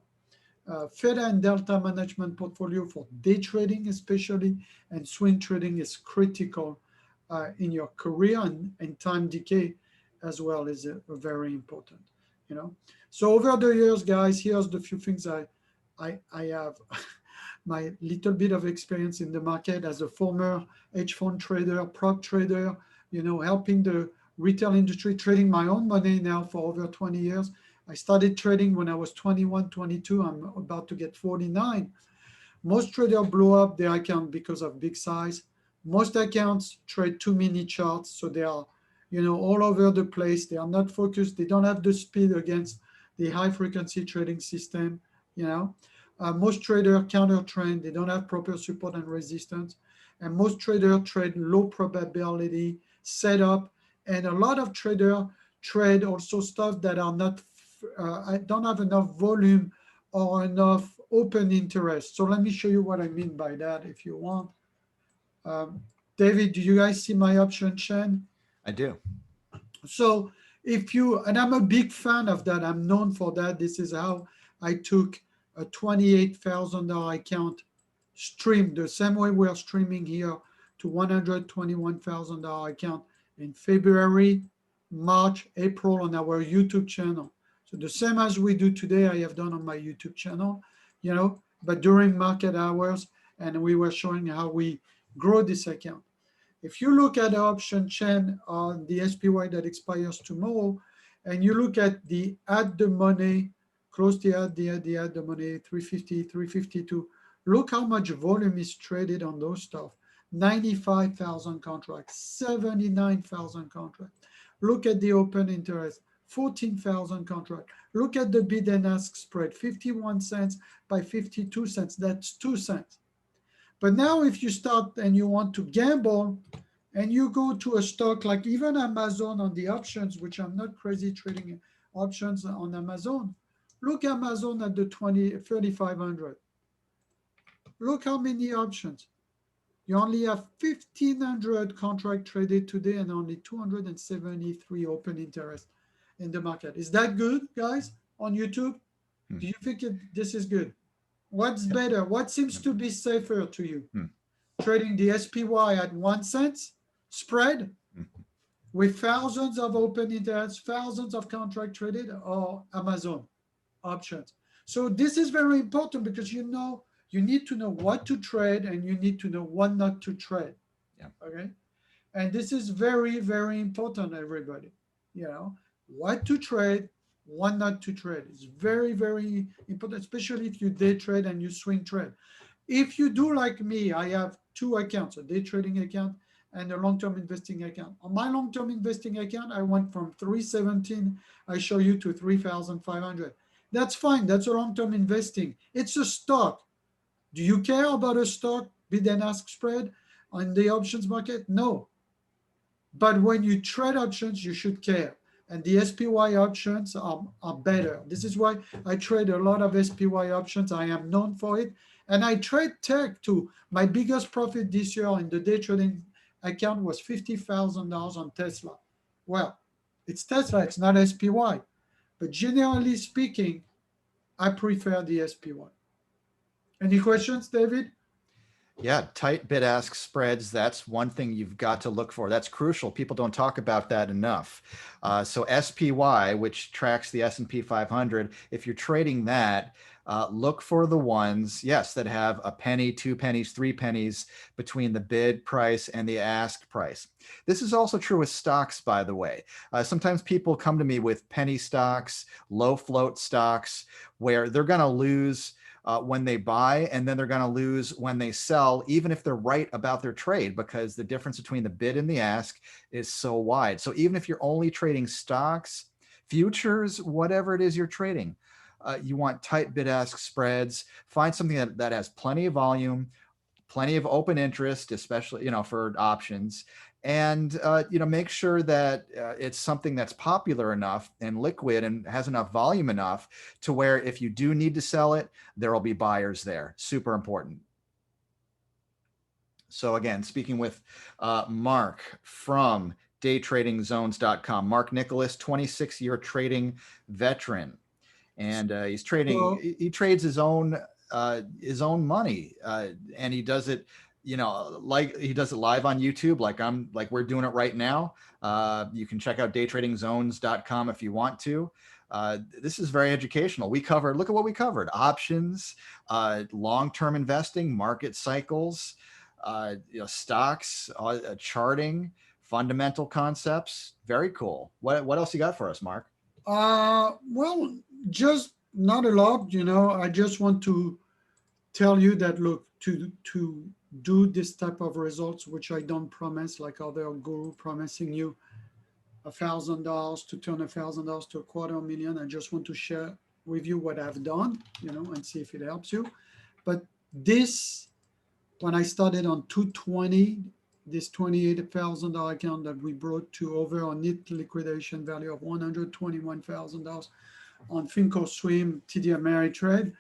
B: Theta and Delta management portfolio for day trading especially, and swing trading is critical in your career, and time decay as well is very important. So over the years, guys, here's the few things I have my little bit of experience in the market as a former hedge fund trader, prop trader, helping the retail industry, trading my own money now for over 20 years. I started trading when I was 21, 22. I'm about to get 49. Most traders blow up their account because of big size. Most accounts trade too many charts, so they are, all over the place. They are not focused. They don't have the speed against the high frequency trading system. Most traders counter trend. They don't have proper support and resistance, and most traders trade low probability setup, and a lot of traders trade also stuff that are not don't have enough volume or enough open interest. So let me show you what I mean by that if you want. David, do you guys see my option chain?
A: I do.
B: So and I'm a big fan of that. I'm known for that. This is how I took a $28,000 account, streamed the same way we are streaming here to $121,000 account in February, March, April on our YouTube channel. So the same as we do today, I have done on my YouTube channel, but during market hours, and we were showing how we grow this account. If you look at the option chain on the SPY that expires tomorrow, and you look at the at the money, close the at the money, 350, 352, look how much volume is traded on those stuff. 95,000 contracts, 79,000 contracts. Look at the open interest, 14,000 contracts. Look at the bid and ask spread, 51 cents by 52 cents. That's 2 cents. But now if you start and you want to gamble and you go to a stock like even Amazon on the options, which I'm not crazy trading options on Amazon. Look Amazon at the 3,500. Look how many options. You only have 1,500 contract traded today and only 273 open interest in the market. Is that good, guys, on YouTube? Do you think this is good? What's better? What seems to be safer to you? Trading the SPY at 1 cent spread with thousands of open interest, thousands of contract traded, or Amazon options. So this is very important because you need to know what to trade and you need to know what not to trade.
A: Yeah.
B: Okay. And this is very, very important, everybody. You know, what to trade, what not to trade. It's very, very important, especially if you day trade and you swing trade. If you do like me, I have two accounts, a day trading account and a long-term investing account. On my long-term investing account, I went from 317, I show you, to 3,500. That's fine. That's a long-term investing. It's a stock. Do you care about a stock bid and ask spread on the options market? No. But when you trade options, you should care. And the SPY options are better. This is why I trade a lot of SPY options. I am known for it. And I trade tech too. My biggest profit this year in the day trading account was $50,000 on Tesla. Well, it's Tesla, it's not SPY. But generally speaking, I prefer the SPY. Any questions, David?
A: Yeah, tight bid ask spreads. That's one thing you've got to look for. That's crucial. People don't talk about that enough. So SPY, which tracks the S&P 500, if you're trading that, look for the ones, yes, that have a penny, 2 pennies, 3 pennies between the bid price and the ask price. This is also true with stocks, by the way. Sometimes people come to me with penny stocks, low float stocks, where they're going to lose when they buy, and then they're going to lose when they sell, even if they're right about their trade, because the difference between the bid and the ask is so wide. So even if you're only trading stocks, futures, whatever it is you're trading, you want tight bid ask spreads. Find something that has plenty of volume, plenty of open interest, especially for options, and make sure that it's something that's popular enough and liquid and has enough volume enough to where if you do need to sell it, there will be buyers there. Super important. So again, speaking with Mark from daytradingzones.com. Mark Nicholas, 26-year trading veteran, and he's trading.
B: So
A: He trades his own money, and he does it. Like he does it live on YouTube, like we're doing it right now. You can check out daytradingzones.com if you want to. This is very educational. Look at what we covered: options, long-term investing, market cycles, stocks, charting, fundamental concepts. Very cool. What else you got for us, Mark?
B: well, just not a lot. I just want to tell you that, look, to do this type of results, which I don't promise, like other guru promising you $1,000 to turn $1,000 to $250,000. I just want to share with you what I've done, and see if it helps you. But this, when I started on 220, this $28,000 account that we brought to over a net liquidation value of $121,000 on FincoSwim, TD Ameritrade.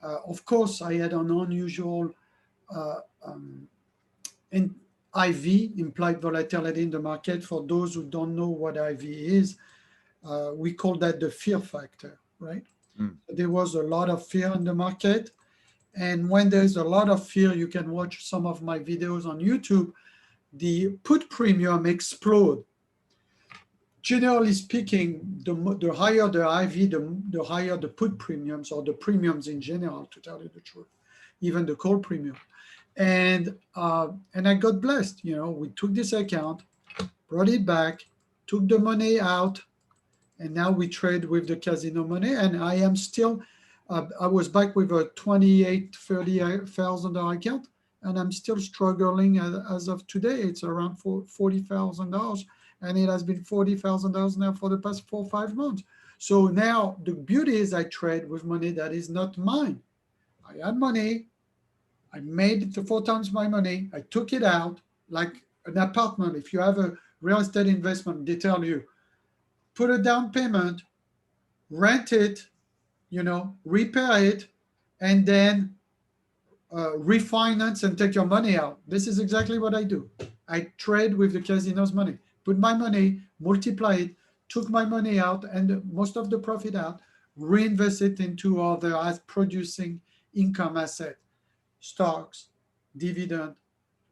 B: Of course, I had an unusual in IV, implied volatility in the market. For those who don't know what IV is, we call that the fear factor, right?
A: Mm.
B: There was a lot of fear in the market. And when there's a lot of fear, you can watch some of my videos on YouTube, the put premium explode. Generally speaking, the higher the IV, the higher the put premiums, or the premiums in general, to tell you the truth, even the call premium. And I got blessed. We took this account, brought it back, took the money out, and now we trade with the casino money. And I am still, I was back with a $28,000-$30,000 account, and I'm still struggling as of today. It's around $40,000, and it has been $40,000 now for the past 4 or 5 months. So now the beauty is I trade with money that is not mine. I had money. I made it to 4 times my money. I took it out like an apartment. If you have a real estate investment, they tell you, put a down payment, rent it, repair it, and then refinance and take your money out. This is exactly what I do. I trade with the casino's money. Put my money, multiply it, took my money out and most of the profit out, reinvest it into other as producing income asset, stocks, dividend,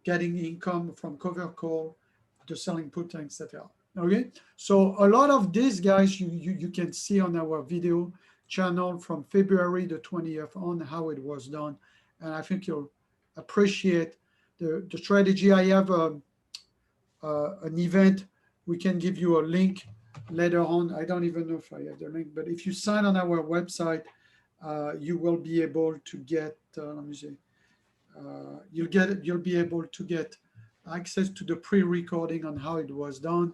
B: getting income from cover call, the selling put, etc. Okay, so a lot of these guys you can see on our video channel from February the 20th on how it was done, and I think you'll appreciate the strategy. I have an event. We can give you a link later on. I don't even know if I have the link, but if you sign on our website, you will be able to get. Let me see. You'll be able to get access to the pre-recording on how it was done,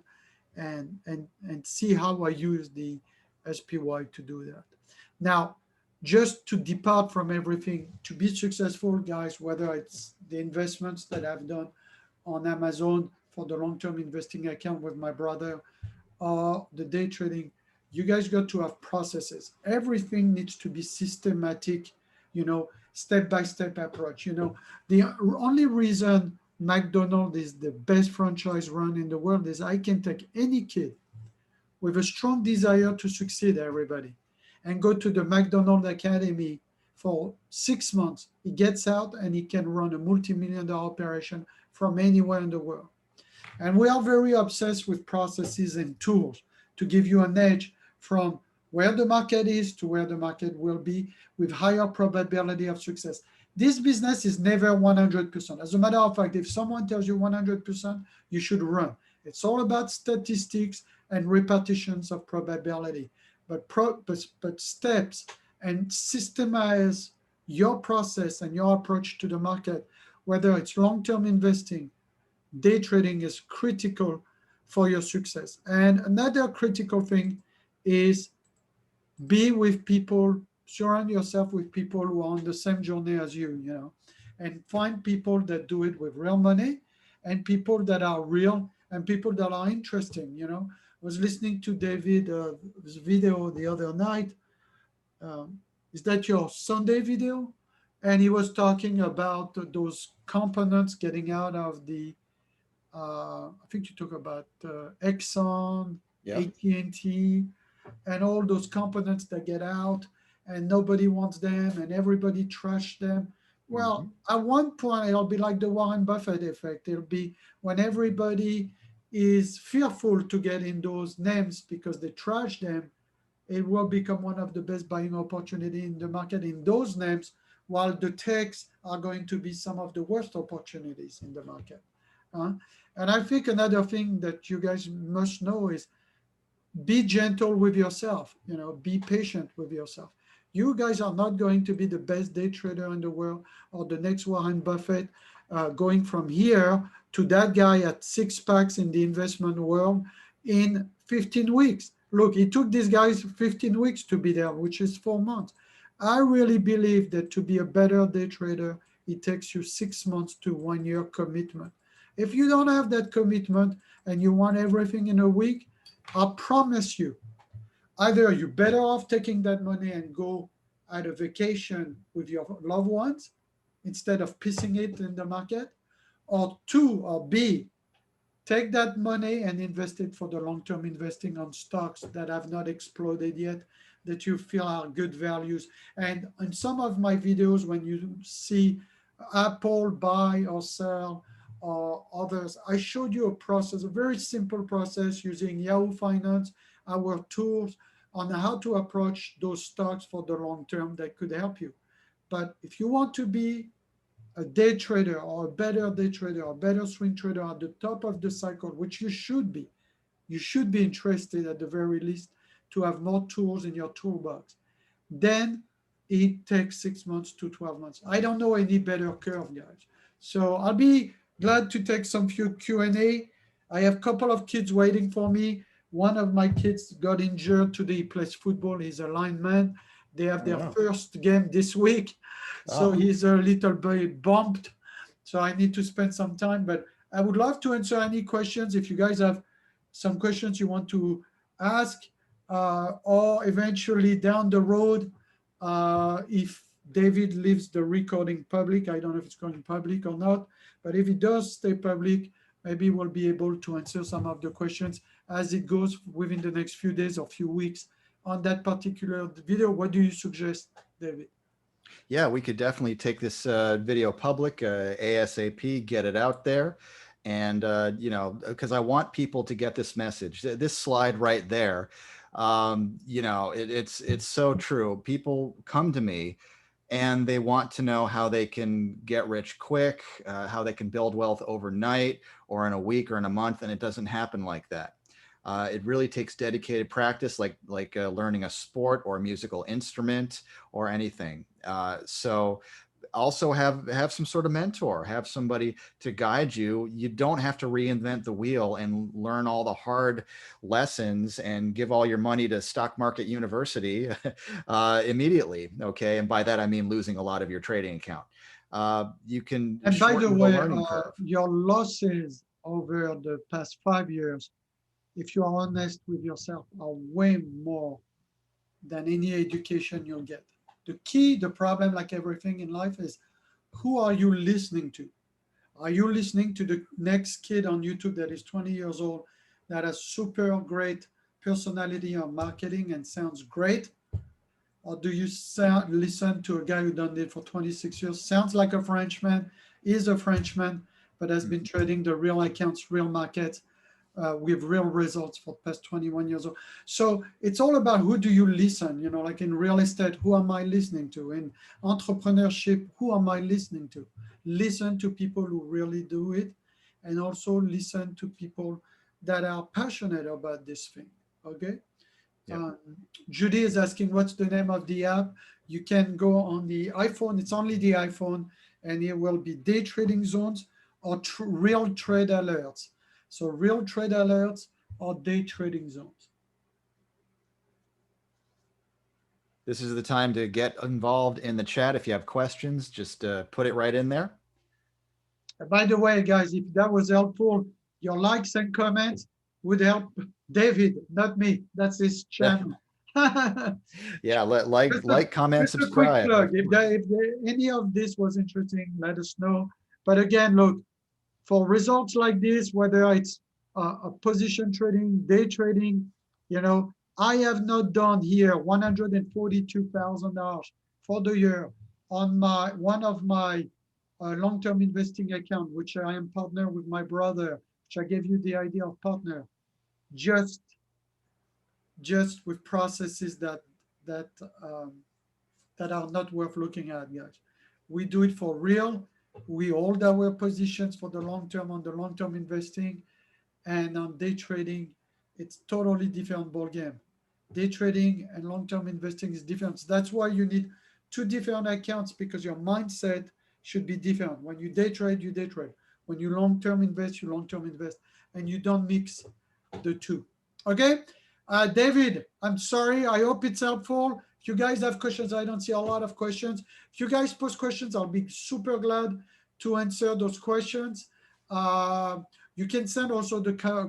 B: and see how I use the SPY to do that. Now, just to depart from everything, to be successful, guys, whether it's the investments that I've done on Amazon for the long-term investing account with my brother, or the day trading, you guys got to have processes. Everything needs to be systematic, step-by-step approach. The only reason McDonald's is the best franchise run in the world is I can take any kid with a strong desire to succeed, everybody, and go to the McDonald's Academy for 6 months. He gets out and he can run a multi-million-dollar operation from anywhere in the world. And we are very obsessed with processes and tools to give you an edge from where the market is to where the market will be with higher probability of success. This business is never 100%. As a matter of fact, if someone tells you 100%, you should run. It's all about statistics and repetitions of probability. But steps and systemize your process and your approach to the market, whether it's long-term investing, day trading, is critical for your success. And another critical thing is be with people, surround yourself with people who are on the same journey as you, and find people that do it with real money, and people that are real, and people that are interesting. I was listening to David's video the other night. Is that your Sunday video? And he was talking about those components getting out of the I think you talk about Exxon,
A: Yep.
B: AT&T, and T, and all those components that get out, and nobody wants them, and everybody trash them. Well,
A: Hmm.
B: at one point, it'll be like the Warren Buffett effect. It'll be when everybody is fearful to get in those names because they trash them, it will become one of the best buying opportunity in the market in those names, while the techs are going to be some of the worst opportunities in the market. Uh, and I think another thing that you guys must know is be gentle with yourself, be patient with yourself. You guys are not going to be the best day trader in the world or the next Warren Buffett, going from here to that guy at six packs in the investment world in 15 weeks. Look, it took these guys 15 weeks to be there, which is 4 months. I really believe that to be a better day trader, it takes you 6 months to 1 year commitment. If you don't have that commitment and you want everything in a week, I promise you, either you're better off taking that money and go at a vacation with your loved ones instead of pissing it in the market, or two, or B, take that money and invest it for the long-term investing on stocks that have not exploded yet, that you feel are good values. And in some of my videos, when you see Apple buy or sell or others, I showed you a process, a very simple process using Yahoo Finance, our tools on how to approach those stocks for the long term that could help you. But if you want to be a day trader or a better day trader or a better swing trader at the top of the cycle, which you should be interested at the very least to have more tools in your toolbox. Then it takes 6 months to 12 months. I don't know any better curve, guys. So I'll be glad to take some few Q&A. I have a couple of kids waiting for me. One of my kids got injured today. He plays football. He's a lineman. They have
A: Oh
B: their
A: no.
B: first game this week. So
A: Oh,
B: he's a little bit bumped. So I need to spend some time. But I would love to answer any questions. If you guys have some questions you want to ask, or eventually down the road, if David leaves the recording public, I don't know if it's going public or not, but if it does stay public, maybe we'll be able to answer some of the questions as it goes within the next few days or few weeks on that particular video. What do you suggest, David?
A: yeah, we could definitely take this video public ASAP, get it out there. And because I want people to get this message, this slide right there, it's so true. People come to me and they want to know how they can get rich quick, how they can build wealth overnight or in a week or in a month, and it doesn't happen like that. It really takes dedicated practice, like learning a sport or a musical instrument or anything. So also have some sort of mentor, have somebody to guide you. You don't have to reinvent the wheel and learn all the hard lessons and give all your money to stock market university immediately. Okay, and by that I mean losing a lot of your trading account. You can
B: And by the
A: shorten the
B: way,
A: learning curve.
B: your losses over the past 5 years, if you are honest with yourself, are way more than any education you'll get. The key, the problem, like everything in life, is who are you listening to? Are you listening to the next kid on YouTube that is 20 years old that has super great personality on marketing and sounds great? Or do you listen to a guy who done it for 26 years, sounds like a Frenchman, is a Frenchman, but has been trading the real accounts, real markets, with real results for the past 21 years old. So it's all about who do you listen, like in real estate, who am I listening to? In entrepreneurship, who am I listening to? Listen to people who really do it, and also listen to people that are passionate about this thing, okay?
A: Yeah.
B: Um, Judy is asking what's the name of the app. You can go on the iPhone, it's only the iPhone, and it will be day trading zones or real trade alerts. So real trade alerts or day trading zones.
A: This is the time to get involved in the chat. If you have questions, just put it right in there.
B: By the way, guys, if that was helpful, your likes and comments would help David, not me. That's his channel.
A: Yeah, like, comment,
B: Just a quick
A: subscribe,
B: plug.
A: of course.
B: Any of this was interesting, let us know. But again, look, for results like this, whether it's a position trading, day trading, I have not done here $142,000 for the year on my one of my long-term investing account, which I am partner with my brother, which I gave you the idea of partner, just just with processes that um, that are not worth looking at, guys. We do it for real. We hold our positions for the long term on the long term investing, and on day trading, it's totally different ball game. Day trading and long term investing is different. So that's why you need two different accounts, because your mindset should be different. When you day trade, you day trade. When you long term invest, you long term invest, and you don't mix the two. Okay, David, I'm sorry. I hope it's helpful. If you guys have questions, I don't see a lot of questions. If you guys post questions, I'll be super glad to answer those questions. Uh, you can send also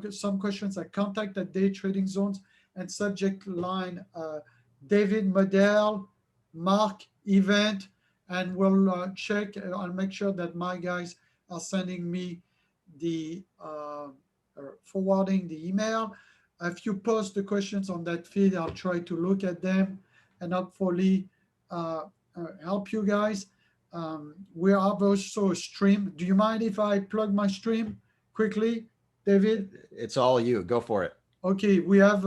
B: some questions at contact at day trading zones and subject line David Model, Mark event, and we'll check. I'll make sure that my guys are sending me the forwarding the email. If you post the questions on that feed, I'll try to look at them and hopefully help you guys. We have also a stream. Do you mind if I plug my stream quickly, David?
A: It's all you. Go for it.
B: Okay, we have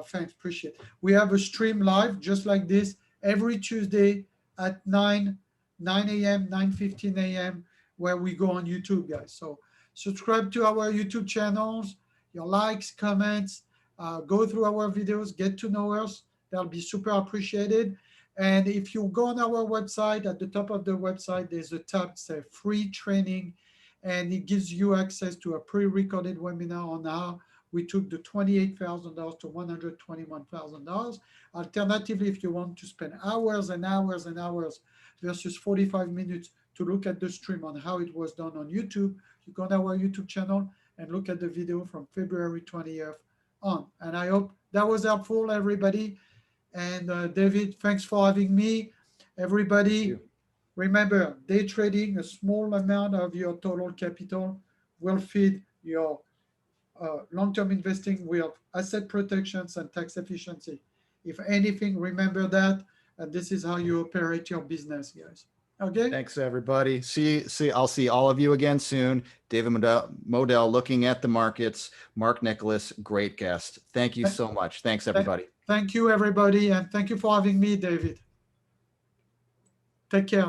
B: thanks, appreciate. We have a stream live just like this every Tuesday at 9 a.m., 9:15 a.m., where we go on YouTube, guys. So subscribe to our YouTube channels, your likes, comments, go through our videos, get to know us. That'll be super appreciated. And if you go on our website, at the top of the website, there's a tab that says free training, and it gives you access to a pre-recorded webinar on how we took the $28,000 to $121,000. Alternatively, if you want to spend hours and hours and hours versus 45 minutes to look at the stream on how it was done on YouTube, you go to our YouTube channel and look at the video from February 20th on. And I hope that was helpful, everybody. And David, thanks for having me. Everybody, remember, day trading, a small amount of your total capital will feed your long-term investing with asset protections and tax efficiency. If anything, remember that, and this is how you operate your business, guys. Okay.
A: Thanks, everybody. I'll see all of you again soon. David Modell looking at the markets. Mark Nicholas, great guest. Thank you
B: Th-
A: so much. Thanks,
B: th-
A: everybody.
B: Thank you, everybody, and thank you for having me, David. Take care.